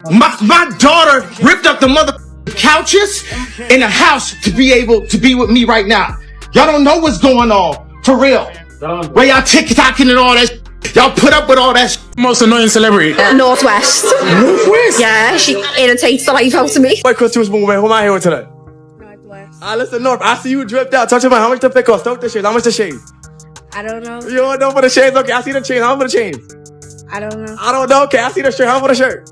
My daughter ripped up the mother couches in the house to be able to be with me right now. Y'all don't know what's going on. For real. Where y'all TikToking and all that. Y'all put up with all that. Most annoying celebrity. Northwest. Northwest? Yeah, she irritates the life out of me. Wait, Christmas movement. Who am I here with today? Listen, North. I see you dripped out. Talk to me. How much the fit cost? Talk the shades. How much the shades? I don't know. You don't know for the shades? Okay, I see the chain. How much for the chains? I don't know. I don't know. Okay, I see the shirt. How much for the shirt?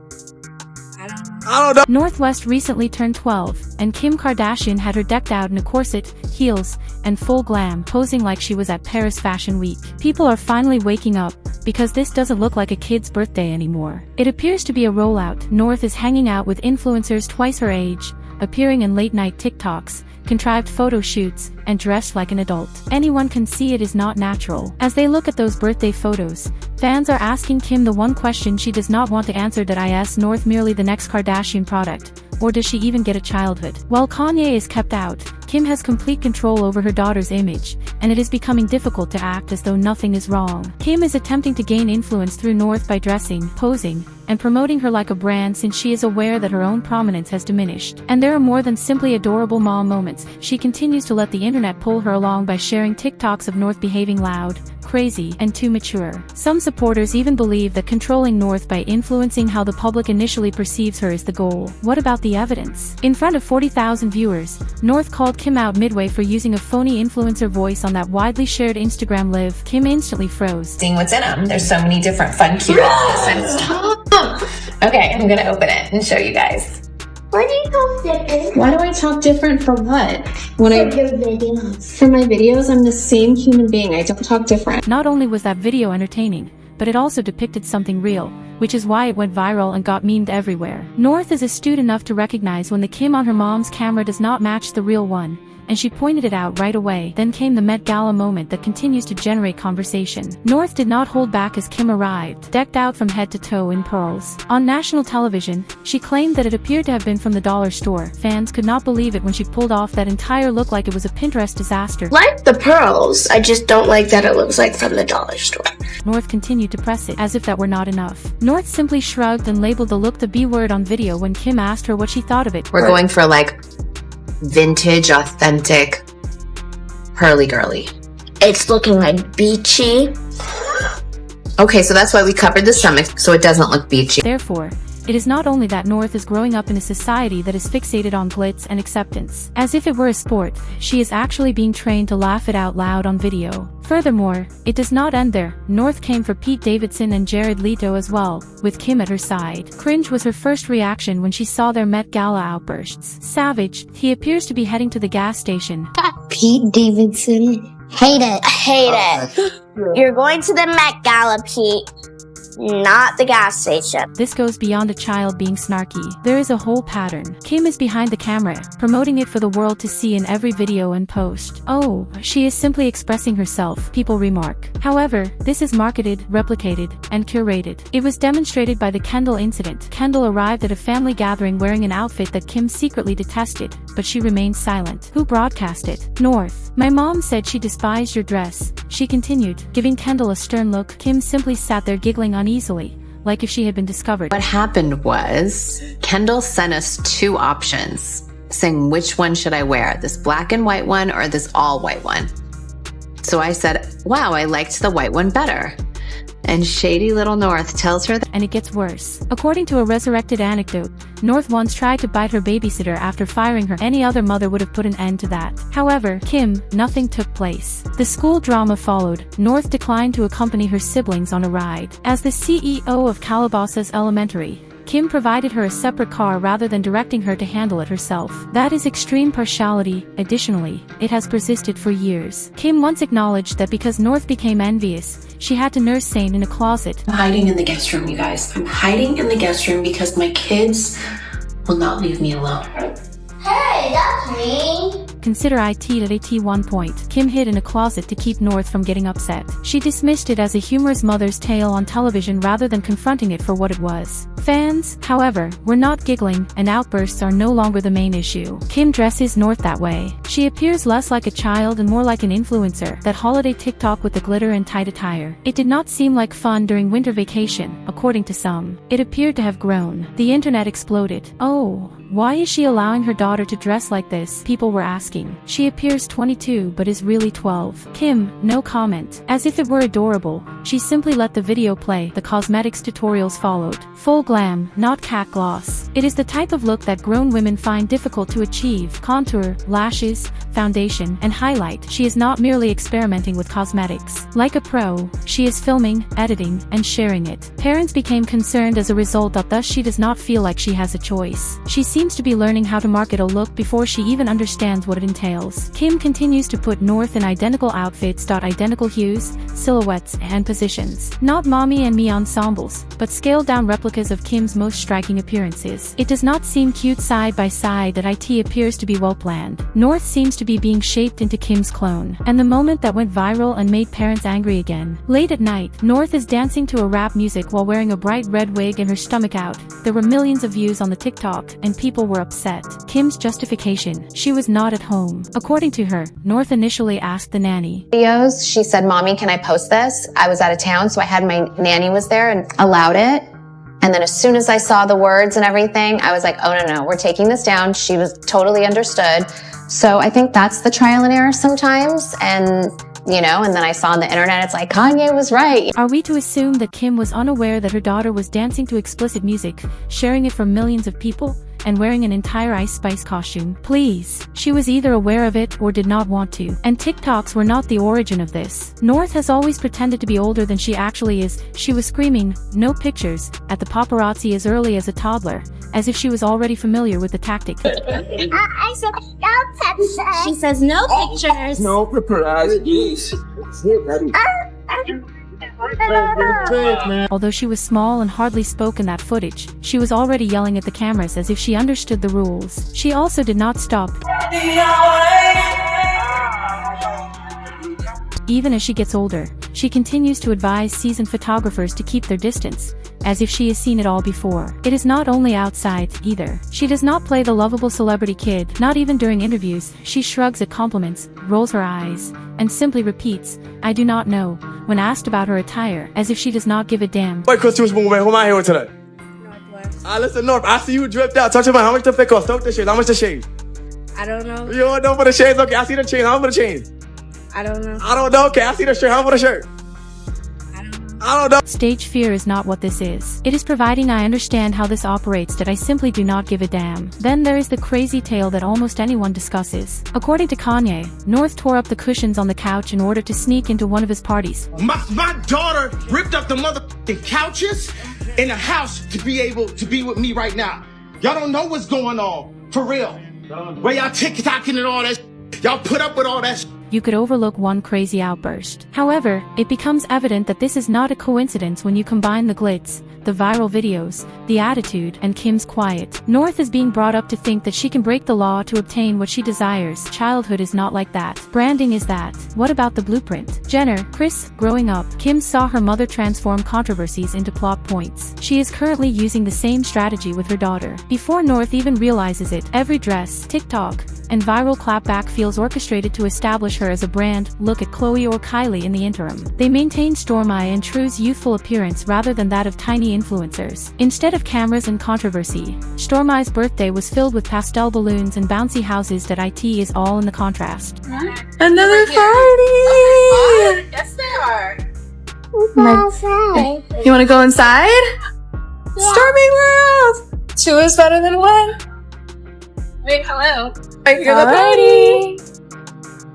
I don't know. Northwest recently turned 12, and Kim Kardashian had her decked out in a corset, heels, and full glam, posing like she was at Paris Fashion Week. People are finally waking up, because this doesn't look like a kid's birthday anymore. It appears to be a rollout. North is hanging out with influencers twice her age, appearing in late-night TikToks, contrived photo shoots, and dressed like an adult. Anyone can see it is not natural. As they look at those birthday photos, fans are asking Kim the one question she does not want to answer: that is North merely the next Kardashian product, or does she even get a childhood? While Kanye is kept out, Kim has complete control over her daughter's image, and it is becoming difficult to act as though nothing is wrong. Kim is attempting to gain influence through North by dressing, posing, and promoting her like a brand, since she is aware that her own prominence has diminished. And there are more than simply adorable mom moments. She continues to let the internet pull her along by sharing TikToks of North behaving loud, crazy, and too mature. Some supporters even believe that controlling North by influencing how the public initially perceives her is the goal. What about the evidence? In front of 40,000 viewers, North called Kim out midway for using a phony influencer voice on that widely shared Instagram live. Kim instantly froze. Seeing what's in them. There's so many different fun cute stop. Okay, I'm gonna open it and show you guys. Why do you talk different? Why do I talk different for what? For your videos. For my videos, I'm the same human being. I don't talk different. Not only was that video entertaining, but it also depicted something real, which is why it went viral and got memed everywhere. North is astute enough to recognize when the Kim on her mom's camera does not match the real one, and she pointed it out right away. Then came the Met Gala moment that continues to generate conversation. North did not hold back as Kim arrived, decked out from head to toe in pearls. On national television, she claimed that it appeared to have been from the dollar store. Fans could not believe it when she pulled off that entire look like it was a Pinterest disaster. Like the pearls, I just don't like that it looks like from the dollar store. North continued to press it, as if that were not enough. North simply shrugged and labeled the look the B word on video when Kim asked her what she thought of it. We're going for like vintage, authentic, pearly girly. It's looking like beachy. Okay, so that's why we covered the stomach, so it doesn't look beachy. Therefore, it is not only that North is growing up in a society that is fixated on glitz and acceptance. As if it were a sport, she is actually being trained to laugh it out loud on video. Furthermore, it does not end there. North came for Pete Davidson and Jared Leto as well, with Kim at her side. Cringe was her first reaction when she saw their Met Gala outbursts. Savage, he appears to be heading to the gas station. Pete Davidson. Hate it. Hate it. You're going to the Met Gala, Pete. Not the gas station. This goes beyond a child being snarky. There is a whole pattern. Kim is behind the camera, promoting it for the world to see in every video and post. Oh, she is simply expressing herself, people remark. However, this is marketed, replicated, and curated. It was demonstrated by the Kendall incident. Kendall arrived at a family gathering wearing an outfit that Kim secretly detested, but she remained silent. Who broadcast it? North. My mom said she despised your dress, she continued, giving Kendall a stern look. Kim simply sat there giggling uneasily, like if she had been discovered. What happened was, Kendall sent us two options, saying which one should I wear, this black and white one or this all white one. So I said, wow, I liked the white one better. And shady little North tells her that. And it gets worse. According to a resurrected anecdote, North once tried to bite her babysitter after firing her. Any other mother would have put an end to that. However, Kim, nothing took place. The school drama followed. North declined to accompany her siblings on a ride. As the CEO of Calabasas Elementary, Kim provided her a separate car rather than directing her to handle it herself. That is extreme partiality. Additionally, it has persisted for years. Kim once acknowledged that because North became envious, she had to nurse Saint in a closet. I'm hiding in the guest room, you guys. I'm hiding in the guest room because my kids will not leave me alone. Hey, that's me. Consider it at one point. Kim hid in a closet to keep North from getting upset. She dismissed it as a humorous mother's tale on television rather than confronting it for what it was. Fans, however, were not giggling, and outbursts are no longer the main issue. Kim dresses North that way. She appears less like a child and more like an influencer. That holiday TikTok with the glitter and tight attire. It did not seem like fun during winter vacation, according to some. It appeared to have grown. The internet exploded. Oh, why is she allowing her daughter to dress like this? People were asking. She appears 22 but is really 12. Kim, no comment. As if it were adorable, she simply let the video play. The cosmetics tutorials followed. Full glam, not cat gloss. It is the type of look that grown women find difficult to achieve. Contour, lashes, foundation, and highlight. She is not merely experimenting with cosmetics. Like a pro, she is filming, editing, and sharing it. Parents became concerned as a result that thus she does not feel like she has a choice. She seems to be learning how to market a look before she even understands what it entails. Kim continues to put North in identical outfits. Identical hues, silhouettes, and positions. Not mommy and me ensembles, but scaled down replicas of Kim's most striking appearances. It does not seem cute side by side. That it appears to be well planned. North seems to be being shaped into Kim's clone. And the moment that went viral and made parents angry again. Late at night, North is dancing to a rap music while wearing a bright red wig and her stomach out. There were millions of views on the TikTok, and people were upset. Kim's justification: she was not at home. According to her, North initially asked the nanny. She said, "Mommy, can I post this?" I was out of town, so I had my nanny was there and allowed it. And then as soon as I saw the words and everything, I was like, oh no, we're taking this down. She was totally understood. So I think that's the trial and error sometimes. And and then I saw on the internet, it's like, Kanye was right. Are we to assume that Kim was unaware that her daughter was dancing to explicit music, sharing it for millions of people, and wearing an entire Ice Spice costume? Please. She was either aware of it or did not want to. And TikToks were not the origin of this. North has always pretended to be older than she actually is. She was screaming, "No pictures," at the paparazzi as early as a toddler, as if she was already familiar with the tactic. I said no pictures. She says no pictures. No paparazzi. Although she was small and hardly spoke in that footage, she was already yelling at the cameras as if she understood the rules. She also did not stop. Even as she gets older, she continues to advise seasoned photographers to keep their distance, as if she has seen it all before. It is not only outside, either. She does not play the lovable celebrity kid, not even during interviews. She shrugs at compliments, rolls her eyes, and simply repeats, "I do not know," when asked about her attire, as if she does not give a damn. What costumes movement? Who am I here with today? Northwest. Listen, North, I see you dripped out. Talk to me, how much the fit cost? Talk the shade. How much the shade? I don't know. You don't know for the shades? Okay, I see the chain. How much for the chain? I don't know. I don't know. Okay, I see the shirt. How much for the shirt? I don't know. Stage fear is not what this is. It is providing I understand how this operates that I simply do not give a damn. Then there is the crazy tale that almost anyone discusses. According to Kanye, North tore up the cushions on the couch in order to sneak into one of his parties. My daughter ripped up the motherfucking couches in the house to be able to be with me right now. Y'all don't know what's going on. For real. Where y'all TikToking and all that. Y'all put up with all that. You could overlook one crazy outburst. However, it becomes evident that this is not a coincidence when you combine the glitz, the viral videos, the attitude, and Kim's quiet. North is being brought up to think that she can break the law to obtain what she desires. Childhood is not like that. Branding is that. What about the blueprint? Jenner, Chris, growing up, Kim saw her mother transform controversies into plot points. She is currently using the same strategy with her daughter. Before North even realizes it, every dress, TikTok, and viral clapback feels orchestrated to establish her as a brand. Look at Khloe or Kylie in the interim. They maintain Stormi and True's youthful appearance rather than that of tiny influencers. Instead of cameras and controversy, Stormi's birthday was filled with pastel balloons and bouncy houses. That it is all in the contrast. Another party! Yes, they are. You want to go inside? Yeah. Stormy World! 2 is better than 1. Wait, hello. I hear the party!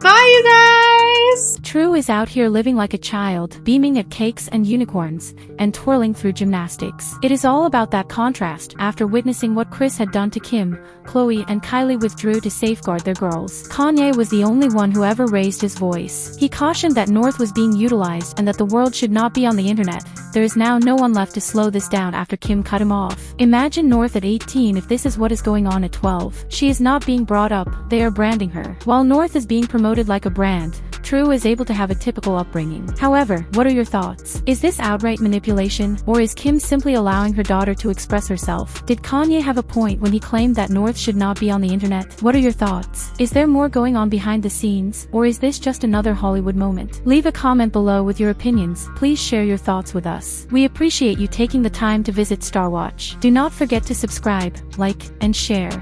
Bye, you guys! True is out here living like a child, beaming at cakes and unicorns, and twirling through gymnastics. It is all about that contrast. After witnessing what Chris had done to Kim, Khloe and Kylie withdrew to safeguard their girls. Kanye was the only one who ever raised his voice. He cautioned that North was being utilized and that the world should not be on the internet. There is now no one left to slow this down after Kim cut him off. Imagine North at 18 if this is what is going on at 12. She is not being brought up, they are branding her. While North is being promoted like a brand, True is able to have a typical upbringing. However, what are your thoughts? Is this outright manipulation, or is Kim simply allowing her daughter to express herself? Did Kanye have a point when he claimed that North should not be on the internet? What are your thoughts? Is there more going on behind the scenes, or is this just another Hollywood moment? Leave a comment below with your opinions. Please share your thoughts with us. We appreciate you taking the time to visit Starwatch. Do not forget to subscribe, like, and share.